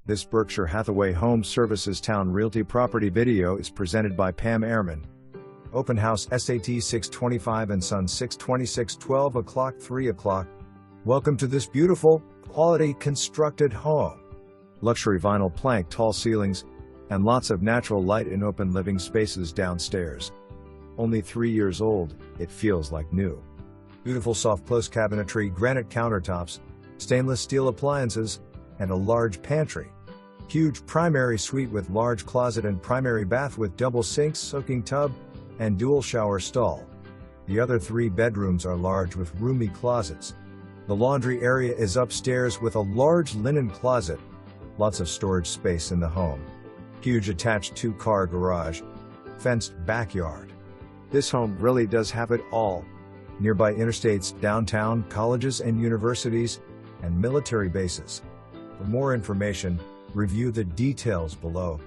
This Berkshire Hathaway Home Services Towne Realty property video is presented by Pam Ehrman. Open house SAT 625 and Son 626 12 o'clock 3 o'clock. Welcome to this beautiful, quality constructed home. Luxury vinyl plank tall ceilings, and lots of natural light in open living spaces downstairs. Only 3 years old, it feels like new. Beautiful soft close cabinetry, granite countertops, stainless steel appliances, and a large pantry. Huge primary suite with large closet and primary bath with double sinks, soaking tub, and dual shower stall. The other 3 bedrooms are large with roomy closets. The laundry area is upstairs with a large linen closet. Lots of storage space in the home. Huge attached 2-car garage. Fenced backyard. This home really does have it all. Nearby interstates, downtown, colleges and universities, and military bases. For more information, review the details below.